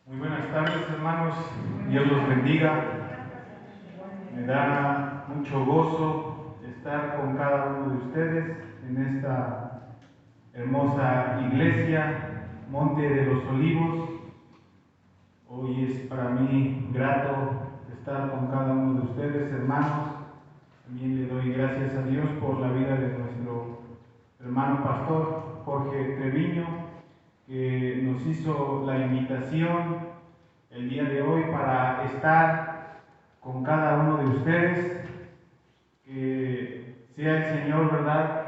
Muy buenas tardes, hermanos. Dios los bendiga. Me da mucho gozo estar con cada uno de ustedes en esta hermosa iglesia, Monte de los Olivos. Hoy es para mí grato estar con cada uno de ustedes, hermanos. También le doy gracias a Dios por la vida de nuestro hermano pastor Jorge Treviño, que nos hizo la invitación el día de hoy para estar con cada uno de ustedes. Que sea el Señor, ¿verdad?,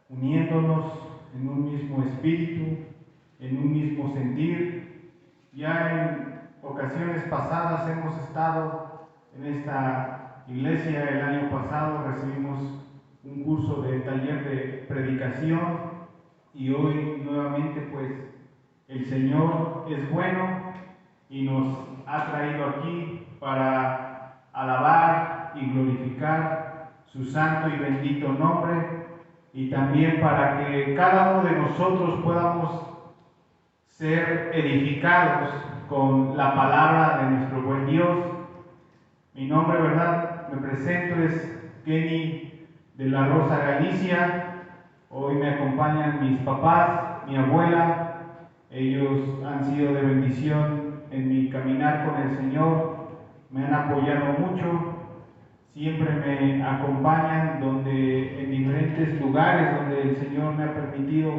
uniéndonos en un mismo espíritu, en un mismo sentir. Ya en ocasiones pasadas hemos estado en esta iglesia. El año pasado recibimos un curso de taller de predicación y hoy nuevamente pues el Señor es bueno y nos ha traído aquí para alabar y glorificar su santo y bendito nombre, y también para que cada uno de nosotros podamos ser edificados con la palabra de nuestro buen Dios. Mi nombre, ¿verdad?, me presento, es Kenny de la Rosa, Galicia. Hoy me acompañan mis papás, mi abuela. Ellos han sido de bendición en mi caminar con el Señor, me han apoyado mucho, siempre me acompañan en diferentes lugares donde el Señor me ha permitido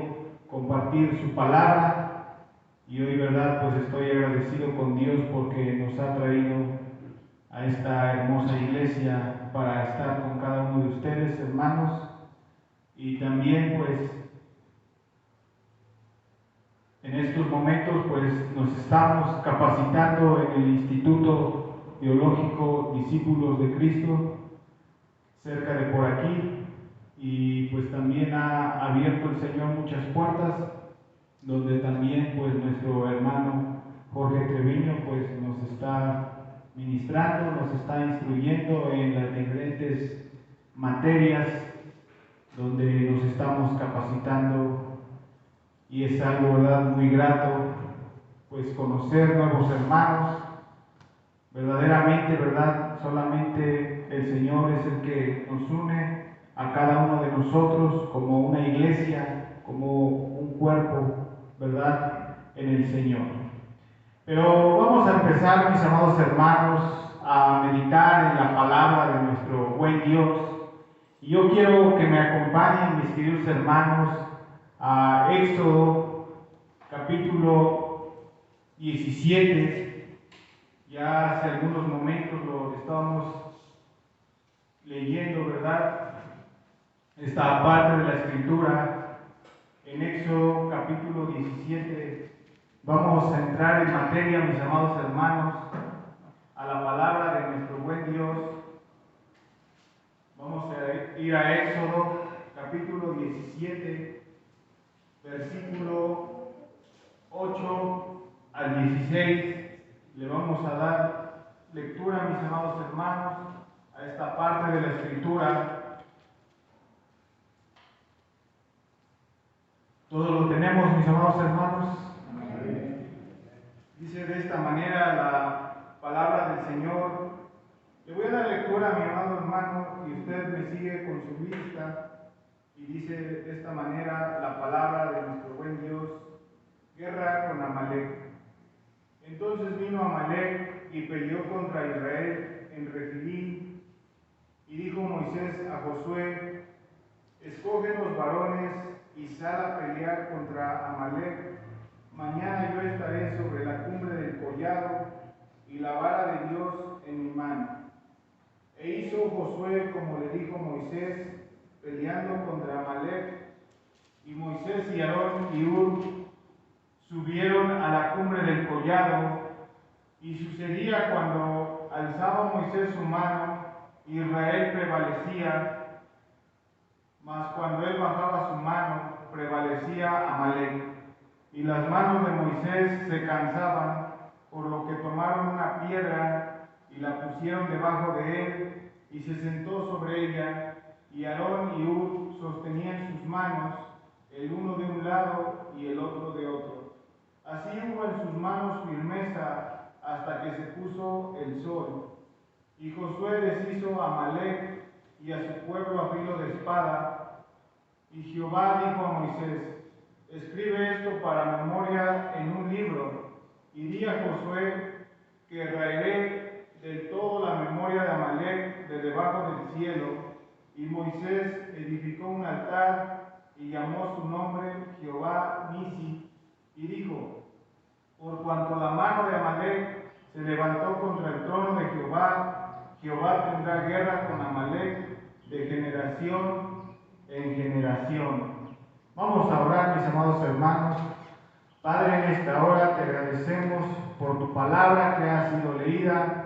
compartir su palabra. Y hoy, ¿verdad?, pues estoy agradecido con Dios porque nos ha traído a esta hermosa iglesia para estar con cada uno de ustedes, hermanos. Y también pues en estos momentos pues nos estamos capacitando en el Instituto Teológico Discípulos de Cristo, cerca de por aquí, y pues también ha abierto el Señor muchas puertas, donde también pues nuestro hermano Jorge Treviño pues nos está ministrando, nos está instruyendo en las diferentes materias donde nos estamos capacitando. Y es algo, ¿verdad?, muy grato, pues conocer nuevos hermanos. Verdaderamente, ¿verdad?, solamente el Señor es el que nos une a cada uno de nosotros como una iglesia, como un cuerpo, ¿verdad?, en el Señor. Pero vamos a empezar, mis amados hermanos, a meditar en la palabra de nuestro buen Dios. Y yo quiero que me acompañen, mis queridos hermanos, a Éxodo capítulo 17. Ya hace algunos momentos lo estábamos leyendo, ¿verdad?, esta parte de la escritura. En Éxodo capítulo 17 vamos a entrar en materia, mis amados hermanos, a la palabra de nuestro buen Dios. Vamos a ir a Éxodo capítulo 17, versículo 8 al 16. Le vamos a dar lectura, mis amados hermanos, a esta parte de la escritura. ¿Todos lo tenemos, mis amados hermanos? Dice de esta manera la palabra del Señor. Le voy a dar lectura a mi amado hermano y usted me sigue con su vista. Y dice de esta manera la palabra de nuestro buen Dios: guerra con Amalec. Entonces vino Amalec y peleó contra Israel en Refidim. Y dijo Moisés a Josué: escoge los varones y sal a pelear contra Amalec. Mañana yo estaré sobre la cumbre del collado y la vara de Dios en mi mano. E hizo Josué como le dijo Moisés, peleando contra Amalec. Y Moisés y Aarón y Hur subieron a la cumbre del collado, y sucedía cuando alzaba Moisés su mano, Israel prevalecía, mas cuando él bajaba su mano, prevalecía Amalec. Y las manos de Moisés se cansaban, por lo que tomaron una piedra y la pusieron debajo de él, y se sentó sobre ella, y Aarón y Hur sostenían sus manos, el uno de un lado y el otro de otro. Así hubo en sus manos firmeza hasta que se puso el sol. Y Josué deshizo a Amalec y a su pueblo a filo de espada. Y Jehová dijo a Moisés: escribe esto para memoria en un libro, y di a Josué que raeré del todo la memoria de Amalec de debajo del cielo. Y Moisés edificó un altar y llamó su nombre Jehová Nisi, y dijo: por cuanto la mano de Amalec se levantó contra el trono de Jehová, Jehová tendrá guerra con Amalec de generación en generación. Vamos a orar, mis amados hermanos. Padre, en esta hora te agradecemos por tu palabra que ha sido leída.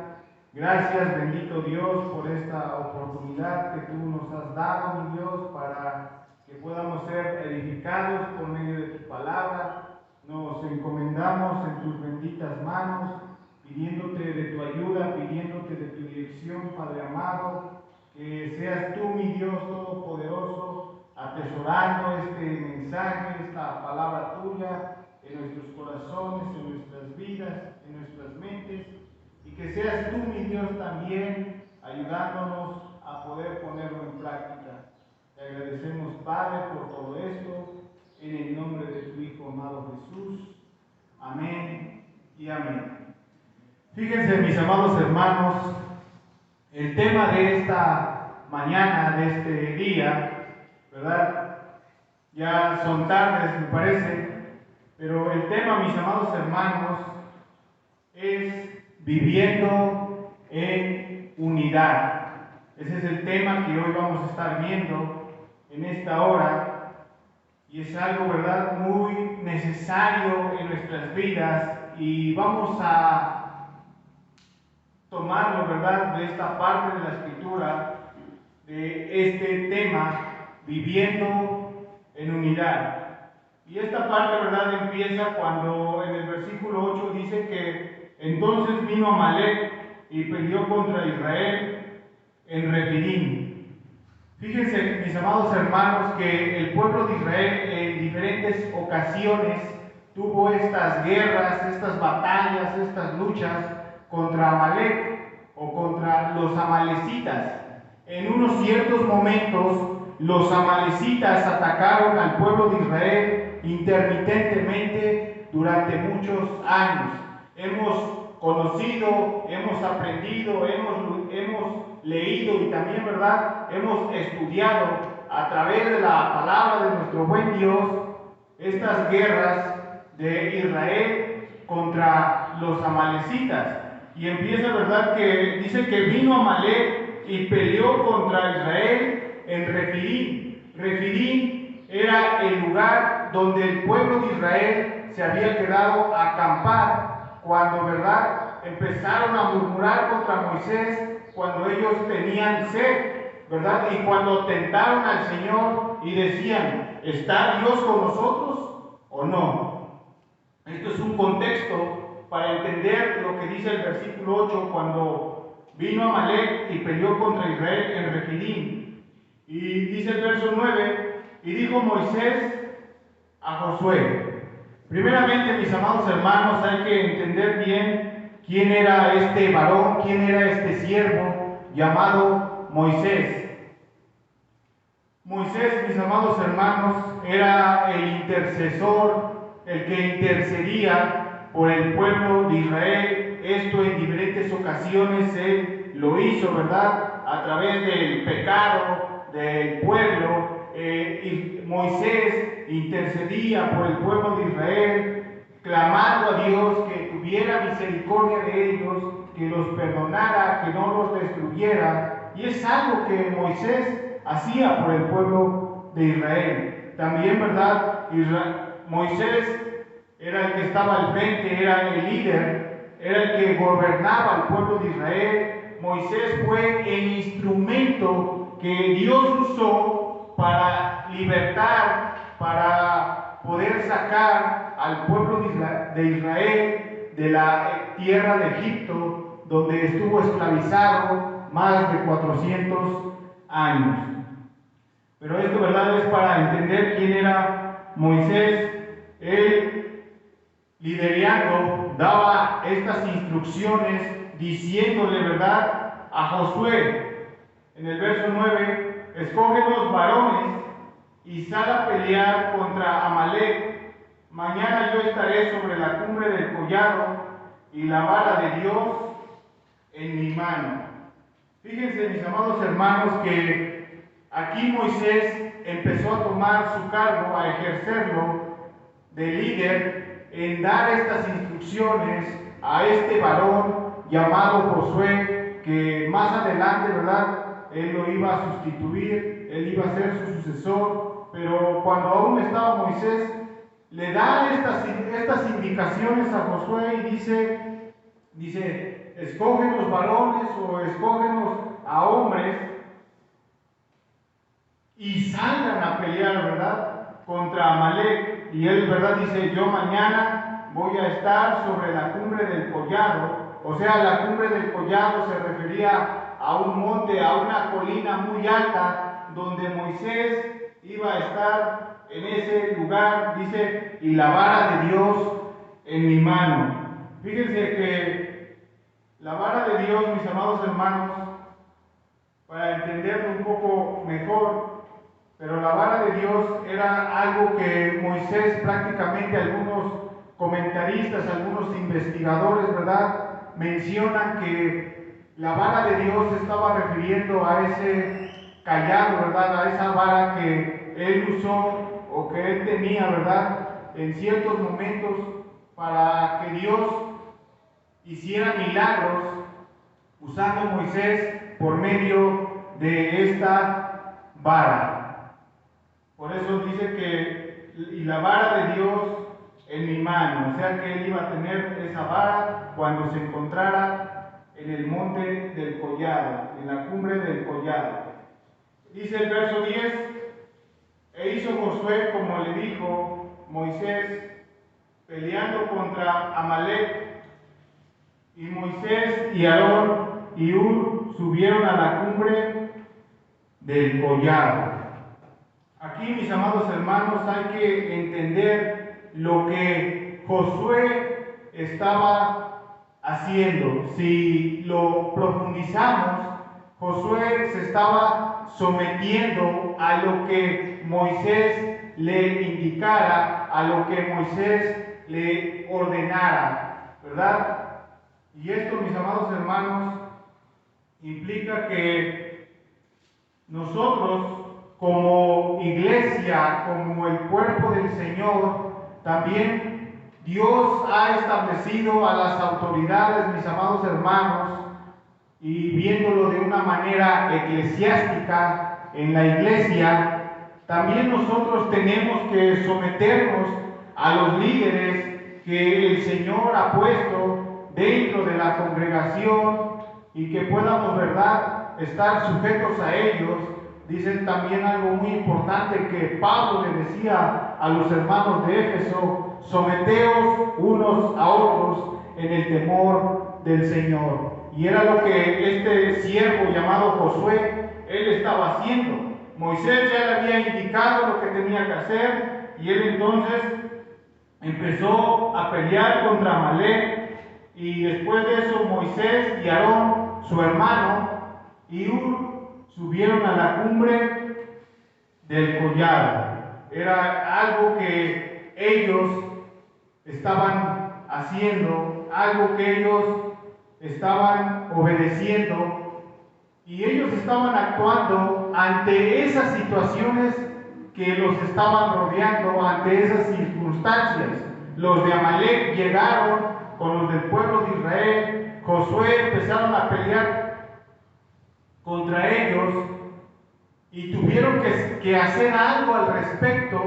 Gracias, bendito Dios, por esta oportunidad que tú nos has dado, mi Dios, para que podamos ser edificados por medio de tu palabra. Nos encomendamos en tus benditas manos, pidiéndote de tu ayuda, pidiéndote de tu dirección, Padre amado, que seas tú, mi Dios todopoderoso, atesorando este mensaje, esta palabra tuya en nuestros corazones, en nuestras vidas, en nuestras mentes, y que seas tú, mi Dios, también ayudándonos a poder ponerlo en práctica. Te agradecemos, Padre, por todo esto, en el nombre de tu Hijo amado Jesús. Amén y amén. Fíjense, mis amados hermanos, el tema de esta mañana, de este día, ¿verdad? Ya son tardes, me parece, pero el tema, mis amados hermanos, es viviendo en unidad. Ese es el tema que hoy vamos a estar viendo en esta hora. Y es algo, ¿verdad?, muy necesario en nuestras vidas, y vamos a tomarlo, ¿verdad?, de esta parte de la Escritura, de este tema, viviendo en unidad. Y esta parte, ¿verdad?, empieza cuando en el versículo 8 dice que entonces vino Amalec y peleó contra Israel en Refidim. Fíjense, mis amados hermanos, que el pueblo de Israel en diferentes ocasiones tuvo estas guerras, estas batallas, estas luchas contra Amalec o contra los amalecitas. En unos ciertos momentos, los amalecitas atacaron al pueblo de Israel intermitentemente durante muchos años. Hemos conocido, hemos aprendido, hemos leído y también, ¿verdad?, hemos estudiado a través de la palabra de nuestro buen Dios estas guerras de Israel contra los amalecitas. Y empieza, ¿verdad?, que dice que vino Amalec y peleó contra Israel en Refidim. Refidim era el lugar donde el pueblo de Israel se había quedado a acampar cuando, ¿verdad?, empezaron a murmurar contra Moisés, cuando ellos tenían sed, ¿verdad?, y cuando tentaron al Señor y decían: ¿está Dios con nosotros o no? Esto es un contexto para entender lo que dice el versículo 8, cuando vino Amalec y peleó contra Israel en Refidim. Y dice el verso 9, y dijo Moisés a Josué. Primeramente, mis amados hermanos, hay que entender bien quién era este varón, quién era este siervo llamado Moisés. Moisés, mis amados hermanos, era el intercesor, el que intercedía por el pueblo de Israel. Esto en diferentes ocasiones él lo hizo, ¿verdad?, a través del pecado del pueblo. Y Moisés intercedía por el pueblo de Israel, clamando a Dios que tuviera misericordia de ellos, que los perdonara, que no los destruyera. Y es algo que Moisés hacía por el pueblo de Israel. También, ¿verdad?, Moisés era el que estaba al frente, era el líder, era el que gobernaba al pueblo de Israel. Moisés fue el instrumento que Dios usó para libertar, para poder sacar al pueblo de Israel de la tierra de Egipto, donde estuvo esclavizado más de 400 años. Pero esto, ¿verdad?, es para entender quién era Moisés. Él liderando, daba estas instrucciones diciéndole, ¿verdad?, a Josué, en el verso 9, escoge los varones y sal a pelear contra Amalek. Mañana yo estaré sobre la cumbre del collado y la vara de Dios en mi mano. Fíjense, mis amados hermanos, que aquí Moisés empezó a tomar su cargo, a ejercerlo de líder, en dar estas instrucciones a este varón llamado Josué, que más adelante, ¿verdad?, él lo iba a sustituir, él iba a ser su sucesor, pero cuando aún estaba Moisés, le da estas indicaciones a Josué y dice, escógenos varones o escógenos a hombres y salgan a pelear, ¿verdad?, contra Amalek. Y él, ¿verdad?, dice, yo mañana voy a estar sobre la cumbre del collado. O sea, la cumbre del collado se refería a un monte, a una colina muy alta, donde Moisés iba a estar en ese lugar, dice, y la vara de Dios en mi mano. Fíjense que la vara de Dios, mis amados hermanos, para entenderlo un poco mejor, pero la vara de Dios era algo que Moisés, prácticamente algunos comentaristas, algunos investigadores, ¿verdad?, mencionan que la vara de Dios se estaba refiriendo a ese callado, ¿verdad?, a esa vara que él usó o que él tenía, ¿verdad?, en ciertos momentos para que Dios hiciera milagros usando Moisés por medio de esta vara. Por eso dice que y la vara de Dios en mi mano, o sea que él iba a tener esa vara cuando se encontrara en el monte del collado, en la cumbre del collado. Dice el verso 10, e hizo Josué como le dijo Moisés, peleando contra Amalek, y Moisés y Aarón y Hur subieron a la cumbre del collado. Aquí, mis amados hermanos, hay que entender lo que Josué estaba haciendo. Si lo profundizamos, Josué se estaba sometiendo a lo que Moisés le indicara, a lo que Moisés le ordenara, ¿verdad? Y esto, mis amados hermanos, implica que nosotros, como iglesia, como el cuerpo del Señor, también Dios ha establecido a las autoridades, mis amados hermanos, y viéndolo de una manera eclesiástica en la iglesia, también nosotros tenemos que someternos a los líderes que el Señor ha puesto dentro de la congregación y que podamos, ¿verdad?, estar sujetos a ellos. Dicen también algo muy importante que Pablo le decía a los hermanos de Éfeso: someteos unos a otros en el temor del Señor. Y era lo que este siervo llamado Josué, él estaba haciendo. Moisés ya le había indicado lo que tenía que hacer y él entonces empezó a pelear contra Amalek. Y después de eso Moisés y Aarón, su hermano, y Hur, subieron a la cumbre del collado. Era algo que ellos estaban haciendo, algo que ellos estaban obedeciendo, y ellos estaban actuando ante esas situaciones que los estaban rodeando, ante esas circunstancias. Los de Amalek llegaron con los del pueblo de Israel. Josué empezaron a pelear contra ellos y tuvieron que hacer algo al respecto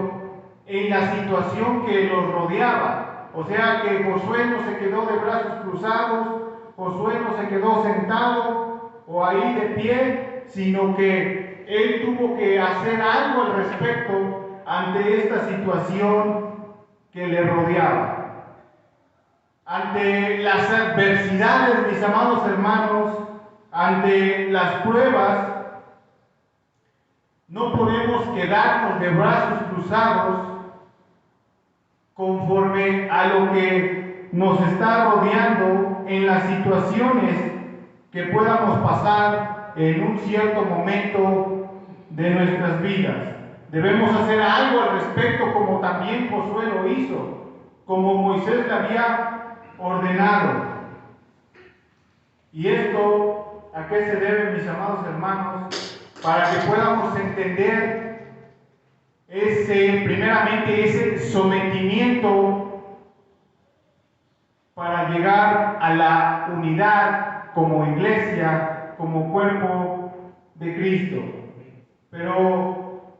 en la situación que los rodeaba. O sea que Josué no se quedó de brazos cruzados, Josué no se quedó sentado o ahí de pie, sino que él tuvo que hacer algo al respecto ante esta situación que le rodeaba. Ante las adversidades, mis amados hermanos, ante las pruebas, no podemos quedarnos de brazos cruzados conforme a lo que nos está rodeando en las situaciones que podamos pasar en un cierto momento de nuestras vidas. Debemos hacer algo al respecto, como también Josué lo hizo, como Moisés le había ordenado. ¿Y esto a qué se debe, mis amados hermanos? Para que podamos entender primeramente ese sometimiento para llegar a la unidad como iglesia, como cuerpo de Cristo. Pero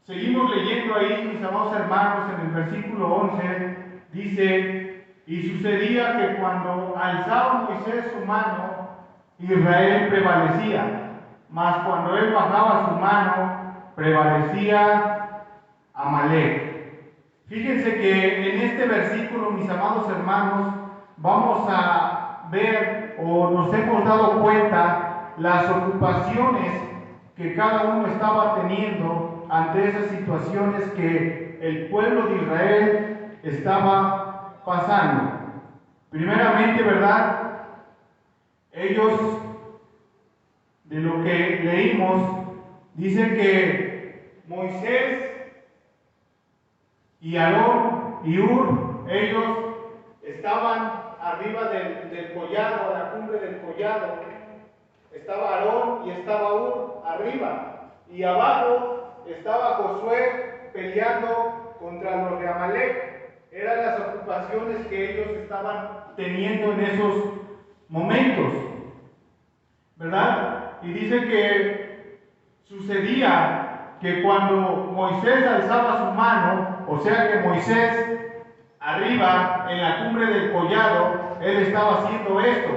seguimos leyendo ahí, mis amados hermanos, en el versículo 11, dice: y sucedía que cuando alzaba Moisés su mano, Israel prevalecía, mas cuando él bajaba su mano, prevalecía Amalek. Fíjense que en este versículo, mis amados hermanos, vamos a ver, o nos hemos dado cuenta, las ocupaciones que cada uno estaba teniendo ante esas situaciones que el pueblo de Israel estaba pasando. Primeramente, ¿verdad? Ellos, de lo que leímos, dicen que Moisés y Aarón y Hur, ellos estaban arriba del collado, a la cumbre del collado. Estaba Aarón y estaba Hur arriba, y abajo estaba Josué peleando contra los de Amalek. Eran las ocupaciones que ellos estaban teniendo en esos momentos, ¿verdad? Y dice que sucedía que cuando Moisés alzaba su mano, o sea que Moisés arriba en la cumbre del collado, él estaba haciendo esto.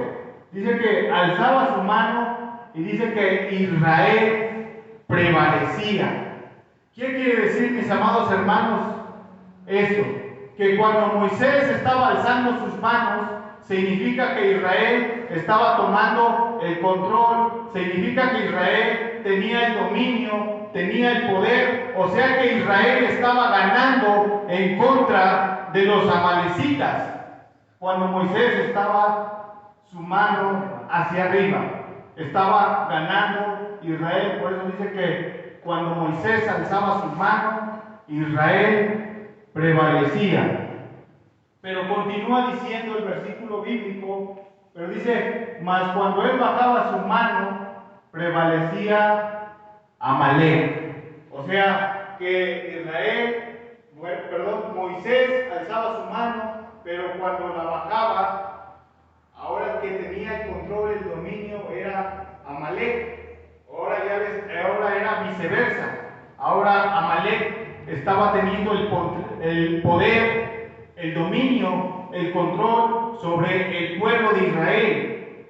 Dice que alzaba su mano y dice que Israel prevalecía. ¿Qué quiere decir, mis amados hermanos, esto? Que cuando Moisés estaba alzando sus manos, significa que Israel estaba tomando el control, significa que Israel tenía el dominio, tenía el poder, o sea que Israel estaba ganando en contra de los amalecitas, cuando Moisés estaba su mano hacia arriba, estaba ganando Israel. Por eso dice que cuando Moisés alzaba su mano, Israel prevalecía. Pero continúa diciendo el versículo bíblico, pero dice: mas cuando él bajaba su mano, prevalecía Amalek. O sea que Moisés alzaba su mano, pero cuando la bajaba, ahora el que tenía el control, el dominio, era Amalek. Ahora era viceversa. Ahora Amalek estaba teniendo el poder, el dominio, el control sobre el pueblo de Israel.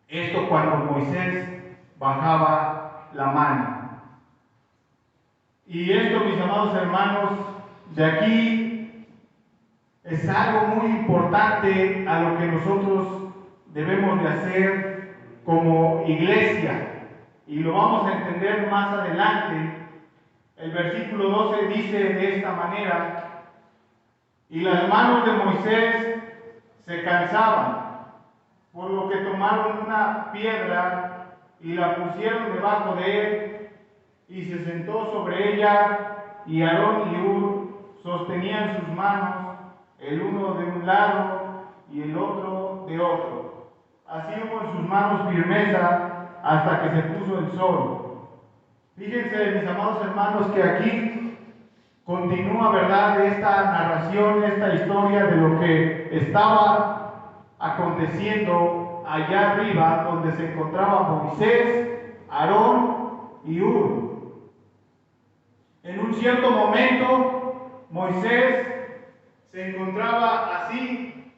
Esto cuando Moisés bajaba la mano. Y esto, mis amados hermanos, de aquí es algo muy importante a lo que nosotros debemos de hacer como iglesia, y lo vamos a entender más adelante. El versículo 12 dice de esta manera: y las manos de Moisés se cansaban, por lo que tomaron una piedra y la pusieron debajo de él, y se sentó sobre ella, y Aarón y Hur sostenían sus manos, el uno de un lado y el otro de otro. Así hubo en sus manos firmeza hasta que se puso el sol. Fíjense, mis amados hermanos, que aquí continúa, ¿verdad?, esta narración, esta historia de lo que estaba aconteciendo allá arriba, donde se encontraban Moisés, Aarón y Hur. En un cierto momento, Moisés se encontraba así,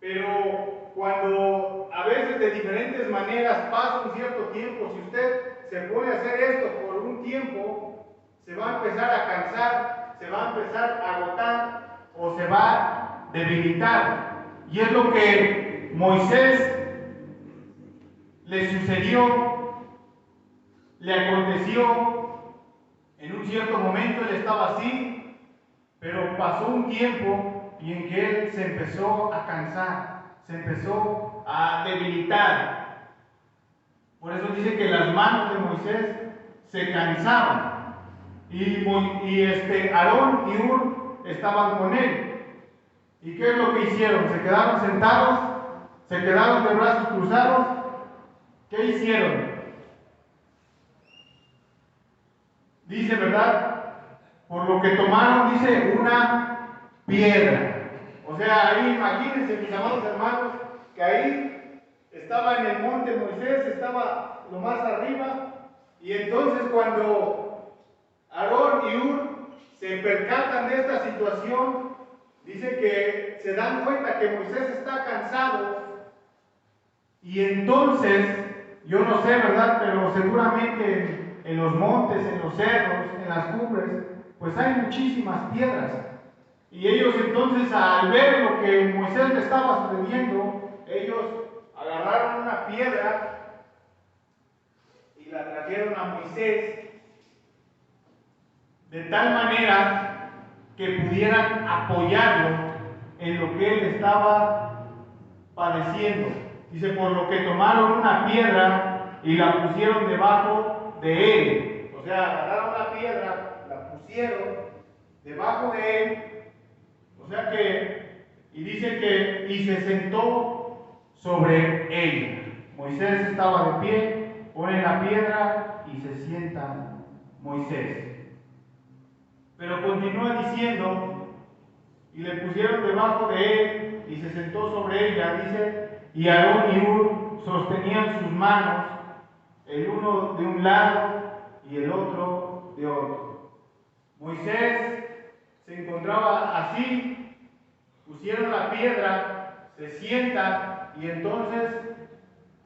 pero cuando a veces de diferentes maneras pasa un cierto tiempo, si usted se pone a hacer esto por un tiempo, se va a empezar a cansar, se va a empezar a agotar o se va a debilitar. Y es lo que Moisés le sucedió, le aconteció. En un cierto momento él estaba así, Pero pasó un tiempo y en que él se empezó a cansar, se empezó a debilitar. Por eso dice que las manos de Moisés se cansaban. Y Aarón y Hur estaban con él. ¿Y qué es lo que hicieron? ¿Se quedaron sentados? ¿Se quedaron de brazos cruzados? ¿Qué hicieron? Dice, ¿verdad? Por lo que tomaron, dice, una piedra. O sea, ahí imagínense, mis amados hermanos, que ahí estaba en el monte Moisés, estaba lo más arriba, y entonces cuando Aarón y Hur se percatan de esta situación, dice que se dan cuenta que Moisés está cansado, y entonces, yo no sé, ¿verdad? Pero seguramente en los montes, en los cerros, en las cumbres, pues hay muchísimas piedras. Y ellos entonces, al ver lo que Moisés le estaba sucediendo, ellos agarraron una piedra y la trajeron a Moisés de tal manera que pudieran apoyarlo en lo que él estaba padeciendo. Dice, por lo que tomaron una piedra y la pusieron debajo de él. O sea, agarraron la piedra, la pusieron debajo de él. O sea que, y dice que, y se sentó sobre ella. Moisés estaba de pie, pone la piedra y se sienta Moisés. Pero continúa diciendo, y le pusieron debajo de él y se sentó sobre ella, dice, y Aarón y Hur sostenían sus manos, el uno de un lado y el otro de otro. Moisés se encontraba así, pusieron la piedra, se sienta, y entonces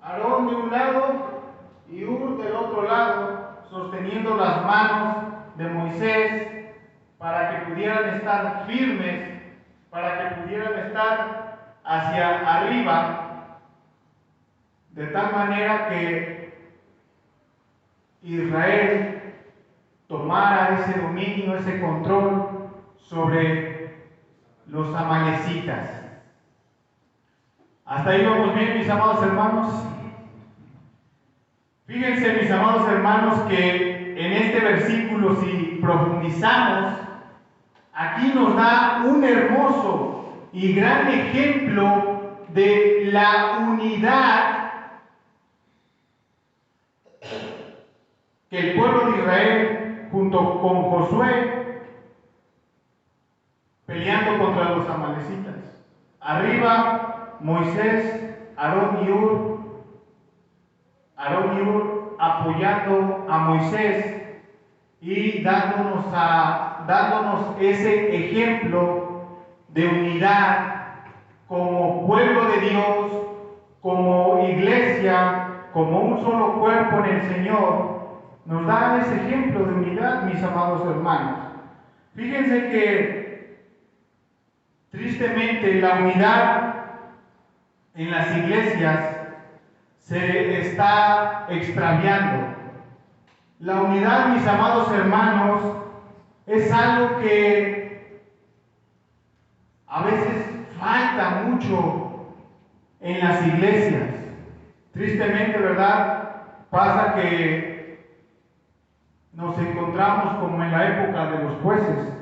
Aarón de un lado y Hur del otro lado, sosteniendo las manos de Moisés para que pudieran estar firmes, para que pudieran estar hacia arriba, de tal manera que Israel tomara ese dominio, ese control sobre los amalecitas. ¿Hasta ahí vamos bien, mis amados hermanos? Fíjense, mis amados hermanos, que en este versículo, si profundizamos, aquí nos da un hermoso y gran ejemplo de la unidad que el pueblo de Israel, junto con Josué, peleando contra los amalecitas. Arriba, Moisés, Aarón y Hur apoyando a Moisés y dándonos ese ejemplo de unidad como pueblo de Dios, como iglesia, como un solo cuerpo en el Señor. Nos dan ese ejemplo de unidad, mis amados hermanos. Fíjense que tristemente la unidad en las iglesias se está extraviando. La unidad, mis amados hermanos, es algo que a veces falta mucho en las iglesias. Tristemente, ¿verdad? Pasa que nos encontramos como en la época de los jueces.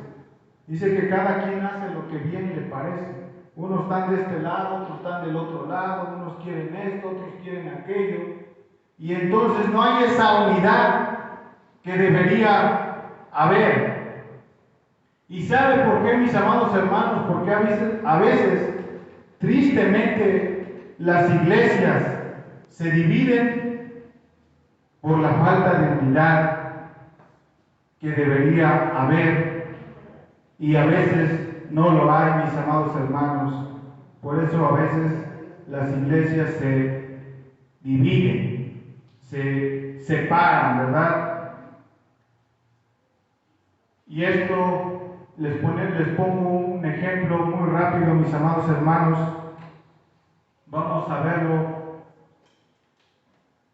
Dice que cada quien hace lo que bien le parece. Unos están de este lado, otros están del otro lado, unos quieren esto, otros quieren aquello. Y entonces no hay esa unidad que debería haber. ¿Y sabe por qué, mis amados hermanos? Porque a veces tristemente, las iglesias se dividen por la falta de unidad que debería haber, y a veces no lo hay, mis amados hermanos. Por eso a veces las iglesias se dividen, se separan, ¿verdad? Y esto les pongo un ejemplo muy rápido, mis amados hermanos. Vamos a verlo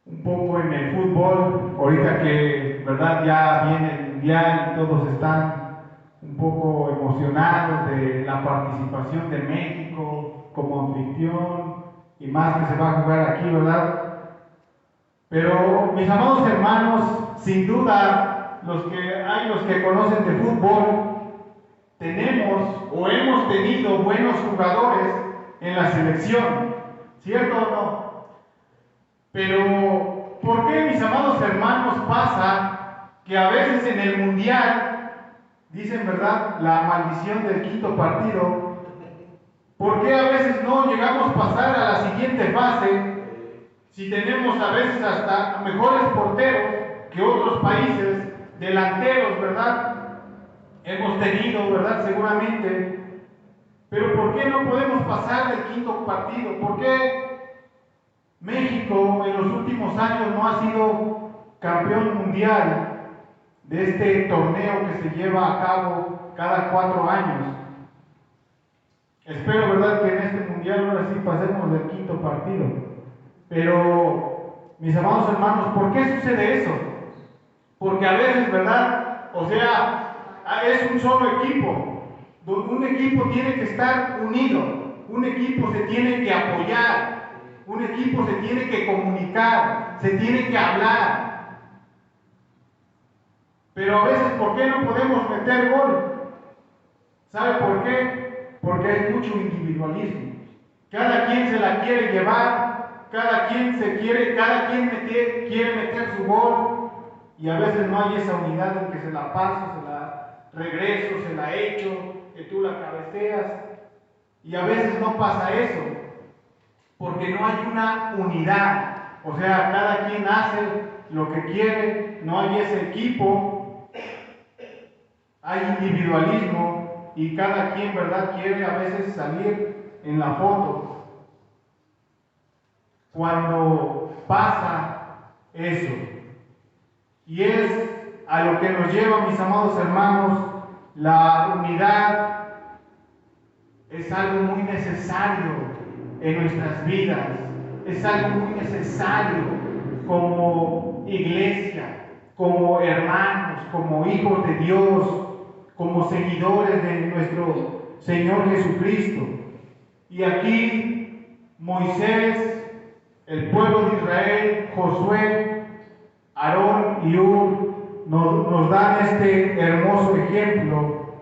un poco en el fútbol, ahorita que, ¿verdad?, ya viene el mundial y todos están un poco emocionados de la participación de México como anfitrión y más que se va a jugar aquí, ¿verdad? Pero mis amados hermanos, sin duda, los que conocen de fútbol, tenemos o hemos tenido buenos jugadores en la selección, ¿cierto o no? Pero, ¿por qué, mis amados hermanos, pasa que a veces en el mundial, dicen, ¿verdad?, la maldición del quinto partido? ¿Por qué a veces no llegamos a pasar a la siguiente fase si tenemos a veces hasta mejores porteros que otros países, delanteros, ¿verdad? Hemos tenido, ¿verdad?, seguramente. Pero ¿por qué no podemos pasar del quinto partido? ¿Por qué México en los últimos años no ha sido campeón mundial de este torneo que se lleva a cabo cada 4 años? Espero, ¿verdad?, que en este mundial ahora sí pasemos del quinto partido. Pero, mis amados hermanos, ¿por qué sucede eso? Porque a veces, ¿verdad?, o sea, es un solo equipo. Un equipo tiene que estar unido, un equipo se tiene que apoyar, un equipo se tiene que comunicar, se tiene que hablar. Pero a veces, ¿por qué no podemos meter gol? ¿Sabe por qué? Porque hay mucho individualismo. Cada quien se la quiere llevar, cada quien quiere meter su gol, y a veces no hay esa unidad en que se la paso, se la regreso, se la echo, que tú la cabeceas, y a veces no pasa eso, porque no hay una unidad, o sea, cada quien hace lo que quiere, no hay ese equipo, hay individualismo y cada quien, ¿verdad?, quiere a veces salir en la foto. Cuando pasa eso, y es a lo que nos lleva, mis amados hermanos, la unidad es algo muy necesario en nuestras vidas, es algo muy necesario como iglesia, como hermanos, como hijos de Dios, como seguidores de nuestro Señor Jesucristo. Y aquí Moisés, el pueblo de Israel, Josué, Aarón y Hur nos dan este hermoso ejemplo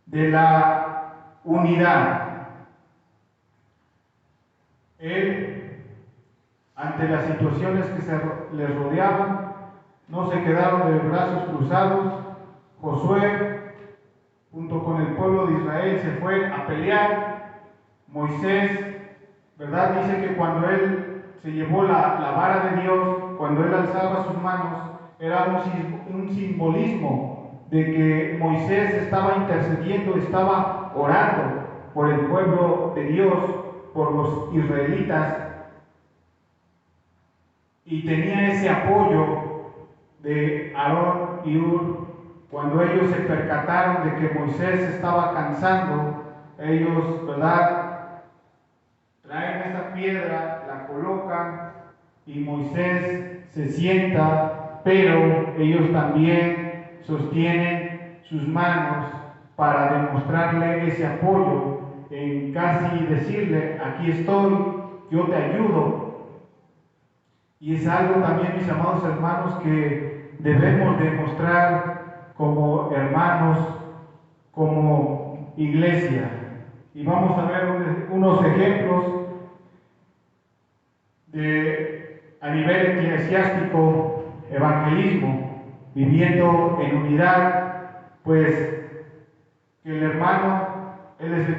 de la unidad. Él, ante las situaciones que les rodeaban, no se quedaron de brazos cruzados. Josué, junto con el pueblo de Israel, se fue a pelear. Moisés, ¿verdad?, dice que cuando él se llevó la vara de Dios, cuando él alzaba sus manos, era un simbolismo de que Moisés estaba intercediendo, estaba orando por el pueblo de Dios, por los israelitas, y tenía ese apoyo de Aarón y Hur. Cuando ellos se percataron de que Moisés estaba cansando, ellos, ¿verdad?, traen esa piedra, la colocan y Moisés se sienta, pero ellos también sostienen sus manos para demostrarle ese apoyo, en casi decirle, aquí estoy, yo te ayudo. Y es algo también, mis amados hermanos, que debemos demostrar como hermanos, como iglesia. Y vamos a ver unos ejemplos a nivel eclesiástico, evangelismo, viviendo en unidad, pues que el hermano, él es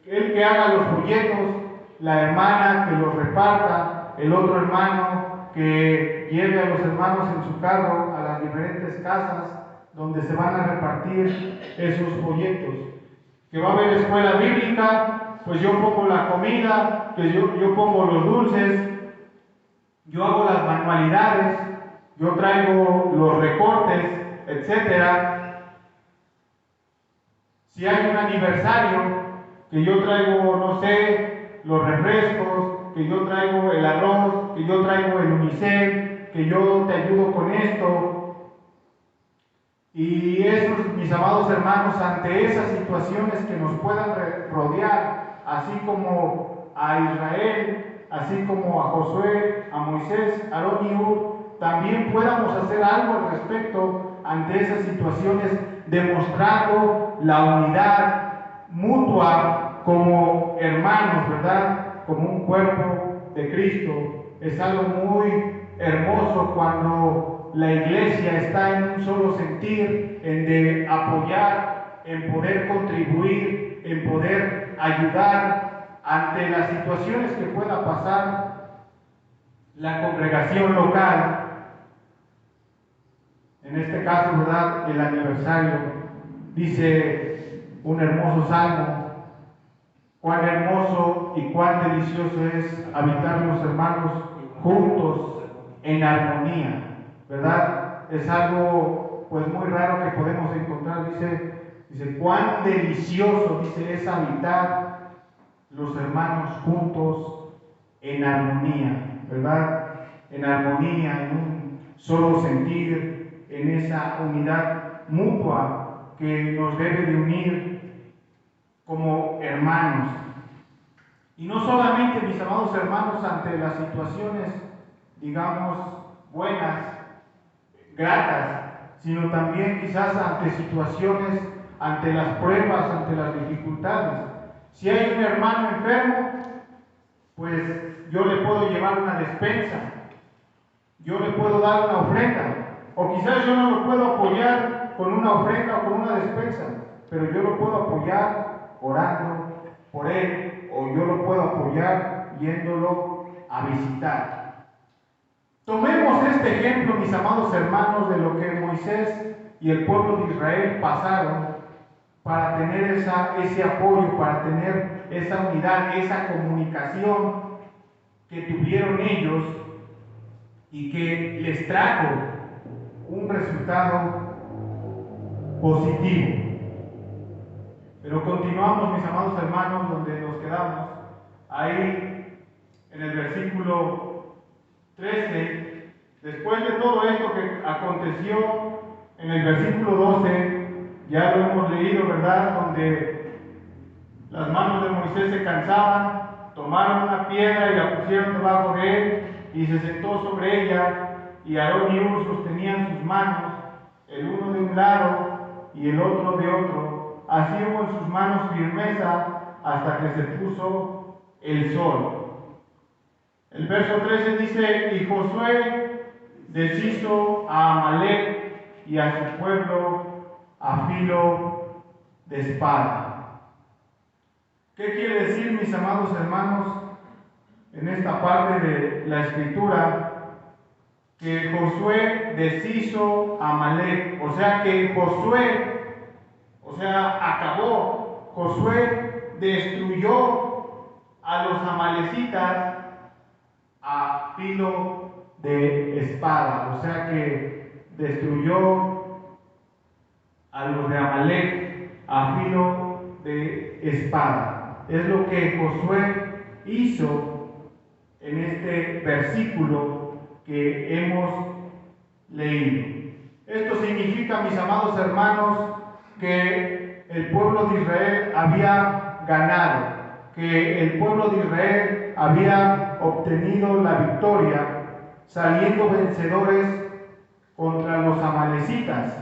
el que haga los folletos, la hermana que los reparta, el otro hermano que lleve a los hermanos en su carro a las diferentes casas donde se van a repartir esos folletos. Que va a haber escuela bíblica, pues yo pongo la comida, que yo pongo los dulces, yo hago las manualidades, yo traigo los recortes, etc. Si hay un aniversario, que yo traigo, no sé, los refrescos, que yo traigo el arroz, que yo traigo el unicel, que yo te ayudo con esto. Y esos, mis amados hermanos, ante esas situaciones que nos puedan rodear, así como a Israel, así como a Josué, a Moisés, a Aarón y Hur, también podamos hacer algo al respecto ante esas situaciones, demostrando la unidad mutua como hermanos, ¿verdad? Como un cuerpo de Cristo. Es algo muy hermoso cuando la iglesia está en un solo sentir, en de apoyar, en poder contribuir, en poder ayudar ante las situaciones que pueda pasar la congregación local. En este caso, ¿verdad? El aniversario, dice un hermoso salmo: cuán hermoso y cuán delicioso es habitar los hermanos juntos en armonía, ¿verdad? Es algo pues muy raro que podemos encontrar. Dice cuán delicioso, dice, es habitar los hermanos juntos en armonía, ¿verdad? En armonía, en un solo sentir, en esa unidad mutua que nos debe de unir como hermanos. Y no solamente, mis amados hermanos, ante las situaciones, digamos, buenas, gratas, sino también quizás ante situaciones, ante las pruebas, ante las dificultades. Si hay un hermano enfermo, pues yo le puedo llevar una despensa, yo le puedo dar una ofrenda, o quizás yo no lo puedo apoyar con una ofrenda o con una despensa, pero yo lo puedo apoyar orando por él, o yo lo puedo apoyar yéndolo a visitar. Tomemos este ejemplo, mis amados hermanos, de lo que Moisés y el pueblo de Israel pasaron para tener ese apoyo, para tener esa unidad, esa comunicación que tuvieron ellos y que les trajo un resultado positivo. Pero continuamos, mis amados hermanos, donde nos quedamos, ahí en el versículo 13, después de todo esto que aconteció, en el versículo 12, ya lo hemos leído, ¿verdad? Donde las manos de Moisés se cansaban, tomaron una piedra y la pusieron debajo de él, y se sentó sobre ella, y Aarón y Hur sostenían sus manos, el uno de un lado y el otro de otro. Así hubo en sus manos firmeza hasta que se puso el sol. El verso 13 dice: y Josué deshizo a Amalek y a su pueblo a filo de espada. ¿Qué quiere decir, mis amados hermanos, en esta parte de la escritura? Que Josué deshizo a Amalek, o sea que Josué, acabó, Josué destruyó a los amalecitas a filo de espada, o sea que destruyó a los de Amalek a filo de espada. Es lo que Josué hizo en este versículo que hemos leído. Esto significa, mis amados hermanos, que el pueblo de Israel había ganado, que el pueblo de Israel había obtenido la victoria, saliendo vencedores contra los amalecitas.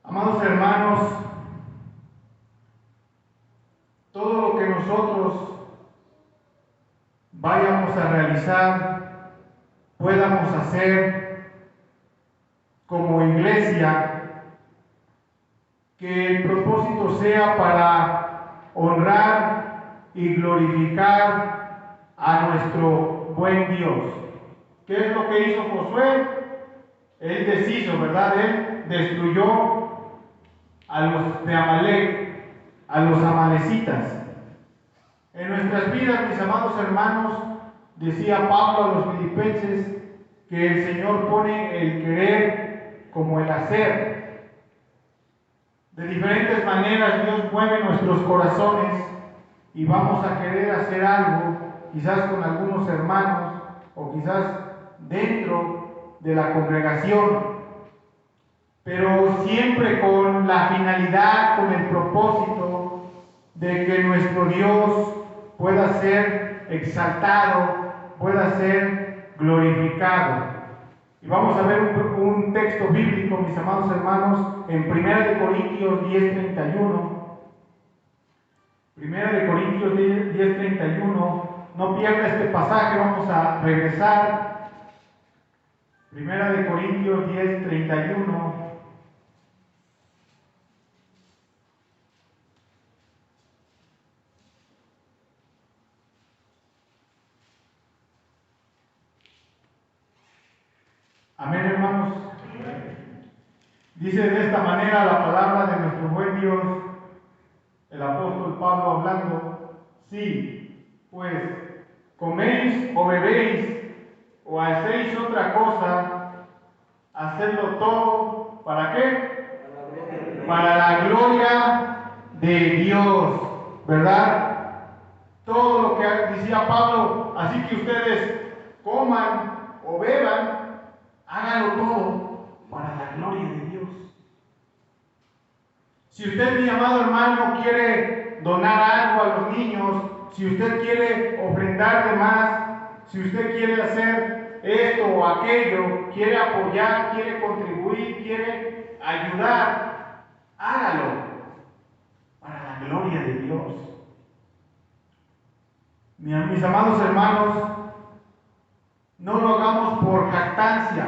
Amados hermanos, todo lo que nosotros vayamos a realizar, podamos hacer como iglesia, que el propósito sea para honrar y glorificar a nuestro buen Dios. ¿Qué es lo que hizo Josué? Él deshizo, ¿verdad? Él destruyó a los de Amalek, a los amalecitas. En nuestras vidas, mis amados hermanos, decía Pablo a los filipenses que el Señor pone el querer como el hacer. De diferentes maneras Dios mueve nuestros corazones y vamos a querer hacer algo, quizás con algunos hermanos o quizás dentro de la congregación, pero siempre con la finalidad, con el propósito de que nuestro Dios pueda ser exaltado, pueda ser glorificado. Y vamos a ver un texto bíblico, mis amados hermanos, en 1 Corintios 10:31. 1 Corintios 10:31. No pierda este pasaje, vamos a regresar. 1 Corintios 10:31. Amén, hermanos. Dice de esta manera la palabra de nuestro buen Dios, el apóstol Pablo hablando: sí, pues coméis o bebéis o hacéis otra cosa, hacedlo todo, ¿para qué? Para la gloria de Dios, ¿verdad? Todo lo que decía Pablo, así que ustedes coman o beban, háganlo todo para la gloria de Dios. Si usted, mi amado hermano, quiere donar algo a los niños, si usted quiere ofrendar de más, si usted quiere hacer esto o aquello, quiere apoyar, quiere contribuir, quiere ayudar, hágalo para la gloria de Dios. Mis amados hermanos, no lo hagamos por jactancia,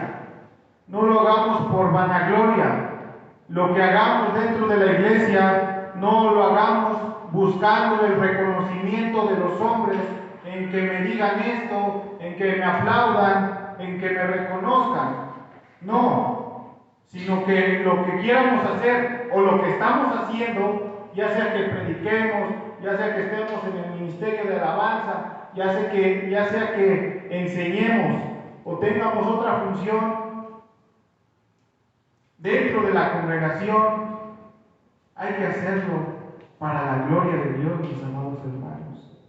no lo hagamos por vanagloria. Lo que hagamos dentro de la iglesia, no lo hagamos buscando el reconocimiento de los hombres, en que me digan esto, en que me aplaudan, en que me reconozcan. No, sino que lo que quieramos hacer o lo que estamos haciendo, ya sea que prediquemos, ya sea que estemos en el ministerio de alabanza, ya sea que enseñemos o tengamos otra función dentro de la congregación, hay que hacerlo para la gloria de Dios, mis amados hermanos.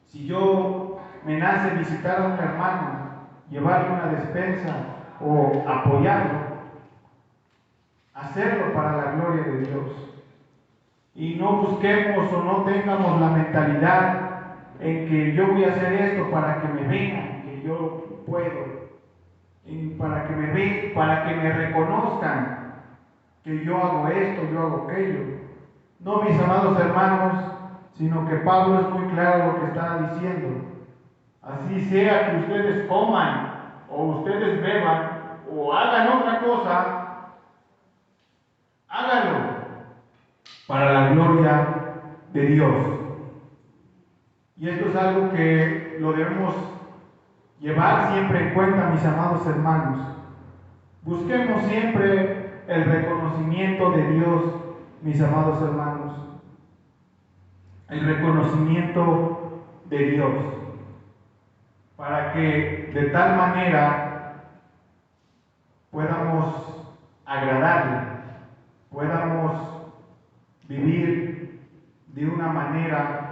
Si yo me nace visitar a un hermano, llevarle una despensa o apoyarlo, hacerlo para la gloria de Dios. Y no busquemos o no tengamos la mentalidad en que yo voy a hacer esto para que me vean, que yo puedo, para que me vean, para que me reconozcan que yo hago esto, yo hago aquello. No, mis amados hermanos, sino que Pablo es muy claro lo que está diciendo. Así sea que ustedes coman o ustedes beban o hagan otra cosa, háganlo para la gloria de Dios. Y esto es algo que lo debemos llevar siempre en cuenta, mis amados hermanos. Busquemos siempre el reconocimiento de Dios, mis amados hermanos. El reconocimiento de Dios. Para que de tal manera podamos agradarle, podamos vivir de una manera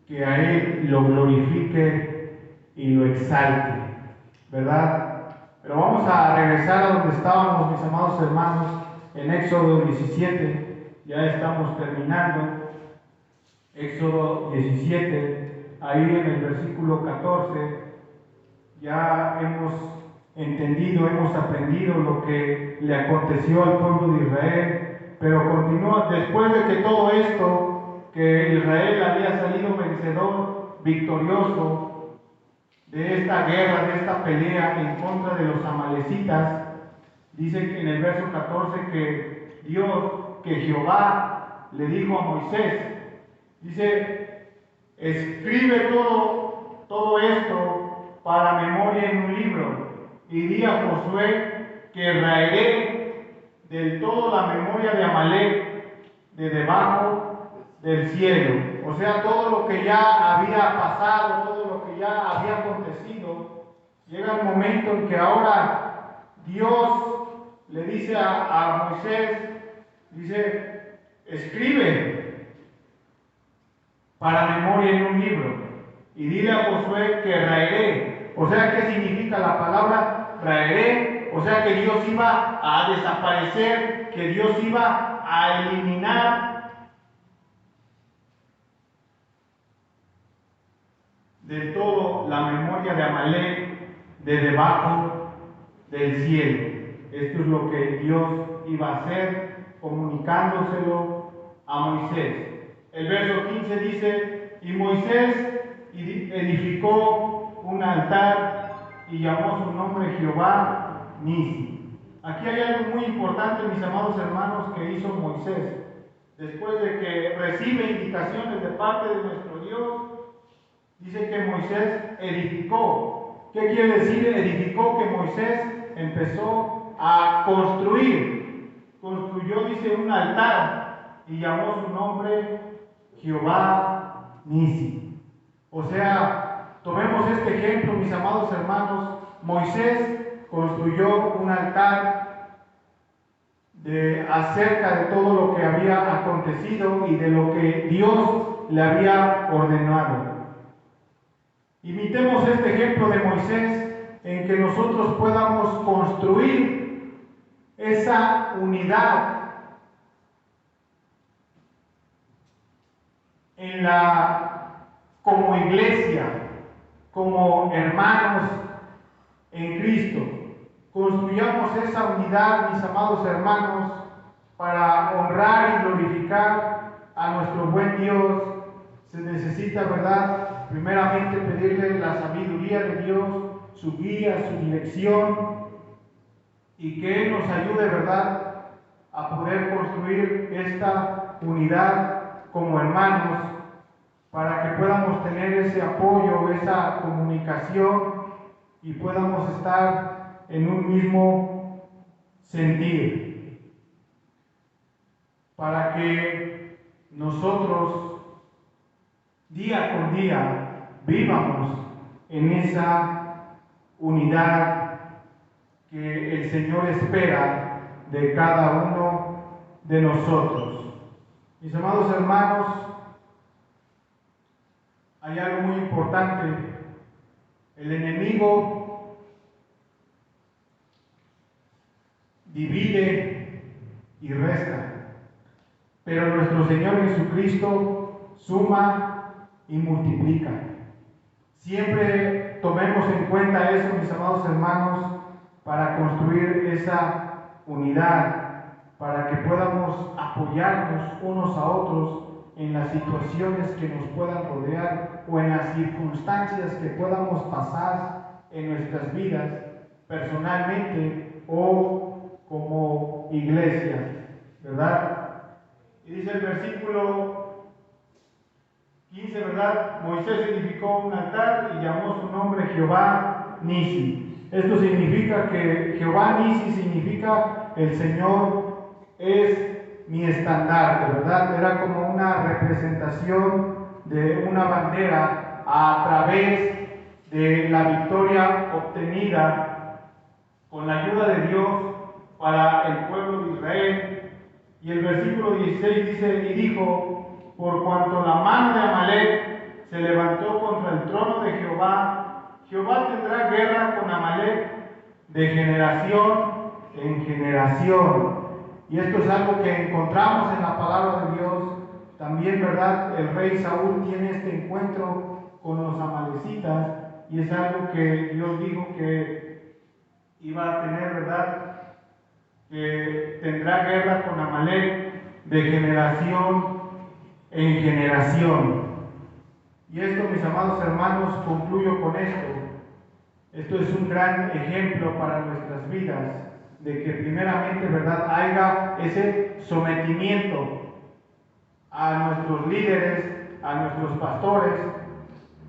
que a Él lo glorifique y lo exalte, ¿verdad? Pero vamos a regresar a donde estábamos, mis amados hermanos, en Éxodo 17, ya estamos terminando. Éxodo 17, ahí en el versículo 14, ya hemos entendido, hemos aprendido lo que le aconteció al pueblo de Israel, pero continúa, después de que todo esto, que Israel había salido vencedor, victorioso de esta guerra, de esta pelea en contra de los amalecitas, dice en el verso 14 que Jehová le dijo a Moisés, dice, escribe todo esto para memoria en un libro y di a Josué que raeré del todo la memoria de Amalec de debajo del cielo. O sea, todo lo que ya había pasado, todo lo que ya había acontecido, llega el momento en que ahora Dios le dice a Moisés, dice, escribe para memoria en un libro y dile a Josué que raeré. O sea, ¿qué significa la palabra raeré? O sea, que Dios iba a desaparecer, que Dios iba a eliminar del todo la memoria de Amalek de debajo del cielo. Esto es lo que Dios iba a hacer, comunicándoselo a Moisés. El verso 15 dice: y Moisés edificó un altar y llamó su nombre Jehová Nisi. Aquí hay algo muy importante, mis amados hermanos, que hizo Moisés. Después de que recibe indicaciones de parte de nuestro Dios, dice que Moisés edificó. ¿Qué quiere decir edificó? Que Moisés empezó a construir. Construyó, dice, un altar y llamó su nombre Jehová Nisi. O sea, tomemos este ejemplo, mis amados hermanos. Moisés construyó un altar acerca de todo lo que había acontecido y de lo que Dios le había ordenado. Imitemos este ejemplo de Moisés en que nosotros podamos construir esa unidad como iglesia, como hermanos en Cristo. Construyamos esa unidad, mis amados hermanos, para honrar y glorificar a nuestro buen Dios. Se necesita, ¿verdad?, primeramente pedirle la sabiduría de Dios, su guía, su dirección, y que Él nos ayude, ¿verdad?, a poder construir esta unidad como hermanos, para que podamos tener ese apoyo, esa comunicación y podamos estar en un mismo sentir, para que nosotros día con día vivamos en esa unidad que el Señor espera de cada uno de nosotros. Mis amados hermanos, hay algo muy importante. El enemigo divide y resta, pero nuestro Señor Jesucristo suma y multiplica. Siempre tomemos en cuenta eso, mis amados hermanos, para construir esa unidad, para que podamos apoyarnos unos a otros en las situaciones que nos puedan rodear o en las circunstancias que podamos pasar en nuestras vidas, personalmente o como iglesia, ¿verdad? Y dice el versículo 15, ¿verdad? Moisés edificó un altar y llamó su nombre Jehová Nisi. Esto significa que Jehová Nisi significa el Señor es mi estandarte, ¿verdad? Era como una representación de una bandera a través de la victoria obtenida con la ayuda de Dios para el pueblo de Israel. Y el versículo 16 dice: y dijo, por cuanto la mano de Amalek se levantó contra el trono de Jehová, Jehová tendrá guerra con Amalek de generación en generación. Y esto es algo que encontramos en la palabra de Dios. También, ¿verdad?, el rey Saúl tiene este encuentro con los amalecitas, y es algo que Dios dijo que iba a tener, ¿verdad?, que tendrá guerra con Amalek de generación en generación. Y esto, mis amados hermanos, concluyo con esto. Esto es un gran ejemplo para nuestras vidas, de que primeramente, ¿verdad?, haya ese sometimiento a nuestros líderes, a nuestros pastores,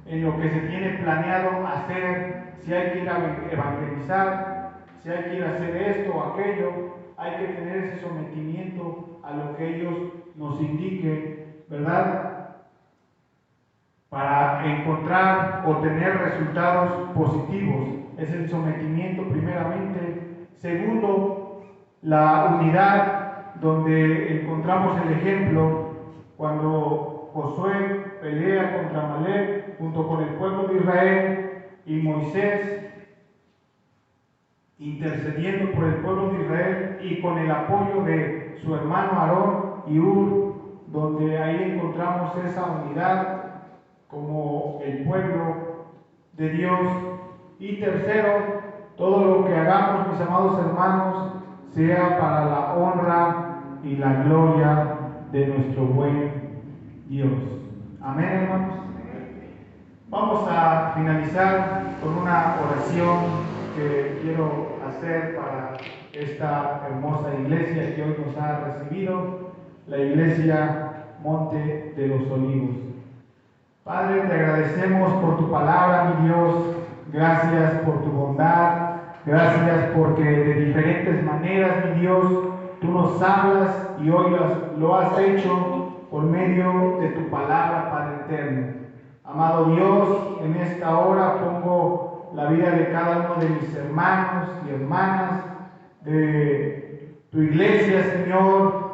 en lo que se tiene planeado hacer. Si hay que ir a evangelizar, si hay que ir a hacer esto o aquello, hay que tener ese sometimiento a lo que ellos nos indiquen, ¿verdad?, para encontrar o tener resultados positivos. Es el sometimiento primeramente. Segundo, la unidad, donde encontramos el ejemplo cuando Josué pelea contra Amalek junto con el pueblo de Israel, y Moisés intercediendo por el pueblo de Israel y con el apoyo de su hermano Aarón y Hur, donde ahí encontramos esa unidad como el pueblo de Dios. Y tercero, todo lo que hagamos, mis amados hermanos, sea para la honra y la gloria de nuestro buen Dios. Amén, hermanos. Vamos a finalizar con una oración que quiero hacer para esta hermosa iglesia que hoy nos ha recibido, la iglesia Monte de los Olivos. Padre, te agradecemos por tu palabra, mi Dios. Gracias por tu bondad. Gracias porque de diferentes maneras, mi Dios, tú nos hablas y hoy lo has hecho por medio de tu palabra, Padre eterno. Amado Dios, en esta hora pongo la vida de cada uno de mis hermanos y hermanas de tu iglesia, Señor.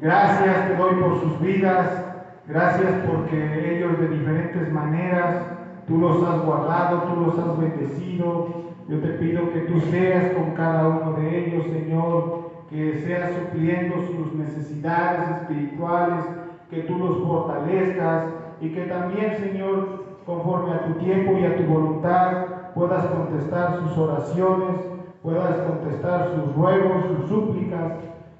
Gracias te doy por sus vidas. Gracias porque ellos de diferentes maneras tú los has guardado, tú los has bendecido. Yo te pido que tú seas con cada uno de ellos, Señor, que seas supliendo sus necesidades espirituales, que tú los fortalezcas y que también, Señor, conforme a tu tiempo y a tu voluntad, puedas contestar sus oraciones, puedas contestar sus ruegos, sus súplicas.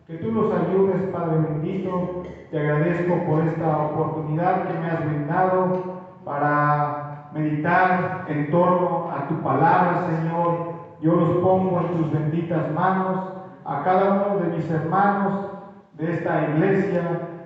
Que tú los ayudes, Padre bendito. Te agradezco por esta oportunidad que me has brindado para meditar en torno a tu palabra, Señor. Yo los pongo en tus benditas manos, a cada uno de mis hermanos de esta iglesia,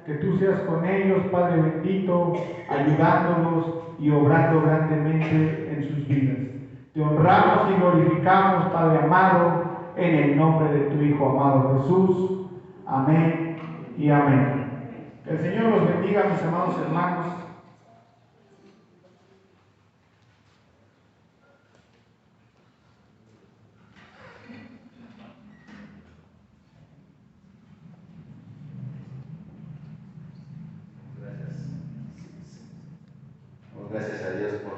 que tú seas con ellos, Padre bendito, ayudándolos y obrando grandemente en sus vidas. Te honramos y glorificamos, Padre amado, en el nombre de tu Hijo amado Jesús. Amén y amén. Que el Señor los bendiga, mis amados hermanos. Gracias a Dios por